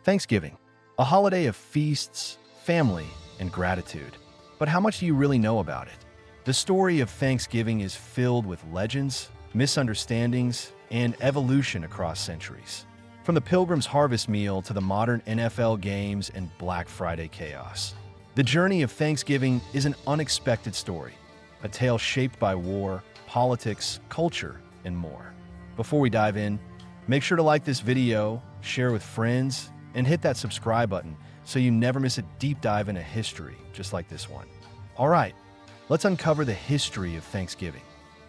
Thanksgiving, a holiday of feasts, family, and gratitude. But how much do you really know about it? The story of Thanksgiving is filled with legends, misunderstandings, and evolution across centuries. From the Pilgrim's Harvest meal to the modern NFL games and Black Friday chaos. The journey of Thanksgiving is an unexpected story, a tale shaped by war, politics, culture, and more. Before we dive in, make sure to like this video, share with friends, and hit that subscribe button so you never miss a deep dive into history just like this one. All right, let's uncover the history of Thanksgiving.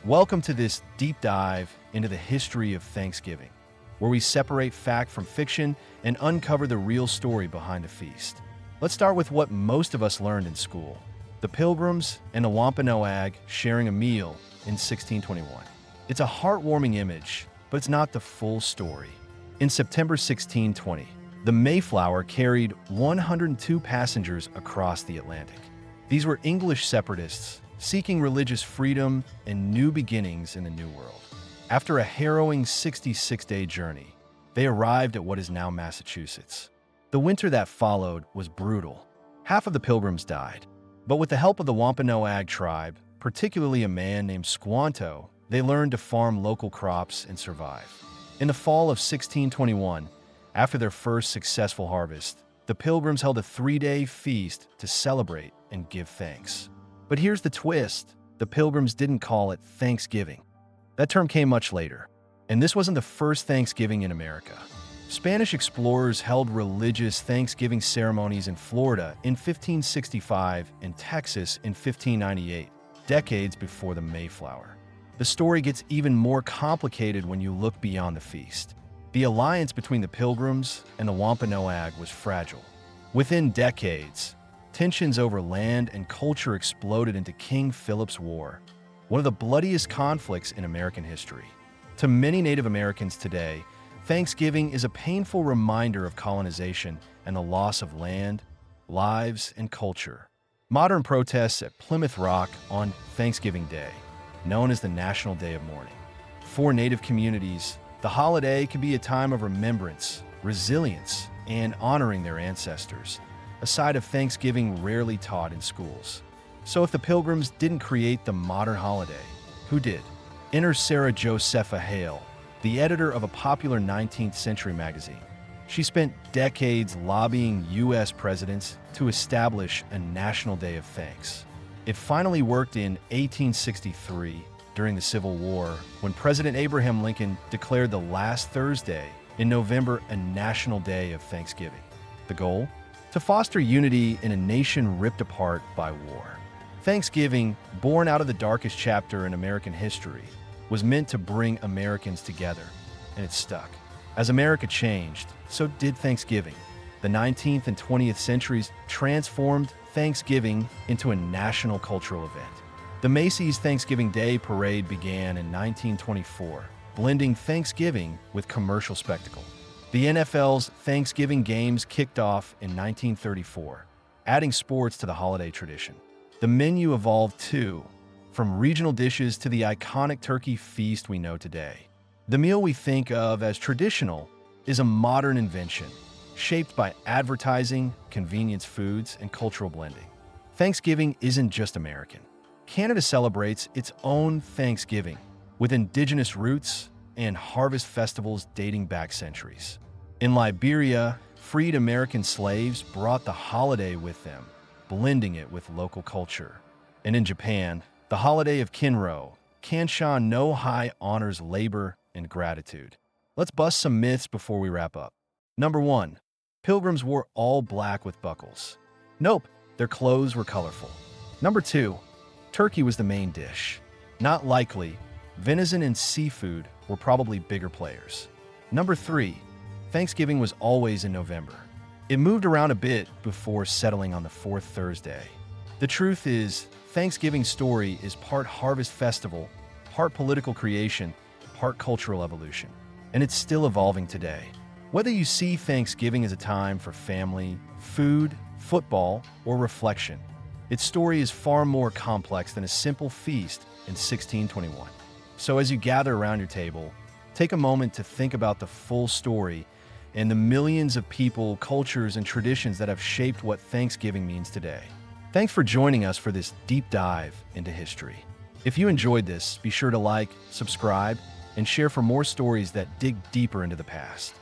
Welcome to this deep dive into the history of Thanksgiving, where we separate fact from fiction and uncover the real story behind the feast. Let's start with what most of us learned in school: the Pilgrims and the Wampanoag sharing a meal in 1621. It's a heartwarming image, but it's not the full story. In September 1620, the Mayflower carried 102 passengers across the Atlantic. These were English separatists seeking religious freedom and new beginnings in the New World. After a harrowing 66-day journey, they arrived at what is now Massachusetts. The winter that followed was brutal. Half of the Pilgrims died, but with the help of the Wampanoag tribe, particularly a man named Squanto, they learned to farm local crops and survive. In the fall of 1621, after their first successful harvest, the Pilgrims held a 3-day feast to celebrate and give thanks. But here's the twist: the Pilgrims didn't call it Thanksgiving. That term came much later, and this wasn't the first Thanksgiving in America. Spanish explorers held religious Thanksgiving ceremonies in Florida in 1565 and Texas in 1598, decades before the Mayflower. The story gets even more complicated when you look beyond the feast. The alliance between the Pilgrims and the Wampanoag was fragile. Within decades, tensions over land and culture exploded into King Philip's War, one of the bloodiest conflicts in American history. To many Native Americans today, Thanksgiving is a painful reminder of colonization and the loss of land, lives, and culture. Modern protests at Plymouth Rock on Thanksgiving Day, known as the National Day of Mourning. For Native communities, the holiday can be a time of remembrance, resilience, and honoring their ancestors, a side of Thanksgiving rarely taught in schools. So if the Pilgrims didn't create the modern holiday, who did? Enter Sarah Josepha Hale, the editor of a popular 19th century magazine. She spent decades lobbying U.S. presidents to establish a National Day of Thanks. It finally worked in 1863 during the Civil War, when President Abraham Lincoln declared the last Thursday in November a National Day of Thanksgiving. The goal? To foster unity in a nation ripped apart by war. Thanksgiving, born out of the darkest chapter in American history, was meant to bring Americans together, and it stuck. As America changed, so did Thanksgiving. The 19th and 20th centuries transformed Thanksgiving into a national cultural event. The Macy's Thanksgiving Day Parade began in 1924, blending Thanksgiving with commercial spectacle. The NFL's Thanksgiving games kicked off in 1934, adding sports to the holiday tradition. The menu evolved too, from regional dishes to the iconic turkey feast we know today. The meal we think of as traditional is a modern invention, shaped by advertising, convenience foods, and cultural blending. Thanksgiving isn't just American. Canada celebrates its own Thanksgiving, with indigenous roots and harvest festivals dating back centuries. In Liberia, freed American slaves brought the holiday with them, blending it with local culture. And in Japan, the holiday of Kinro, Kanshan no Hai, honors labor and gratitude. Let's bust some myths before we wrap up. Number 1. Pilgrims wore all black with buckles. Nope, their clothes were colorful. Number 2. Turkey was the main dish. Not likely. Venison and seafood were probably bigger players. Number 3. Thanksgiving was always in November. It moved around a bit before settling on the fourth Thursday. The truth is, Thanksgiving's story is part harvest festival, part political creation, part cultural evolution. And it's still evolving today. Whether you see Thanksgiving as a time for family, food, football, or reflection, its story is far more complex than a simple feast in 1621. So as you gather around your table, take a moment to think about the full story and the millions of people, cultures, and traditions that have shaped what Thanksgiving means today. Thanks for joining us for this deep dive into history. If you enjoyed this, be sure to like, subscribe, and share for more stories that dig deeper into the past.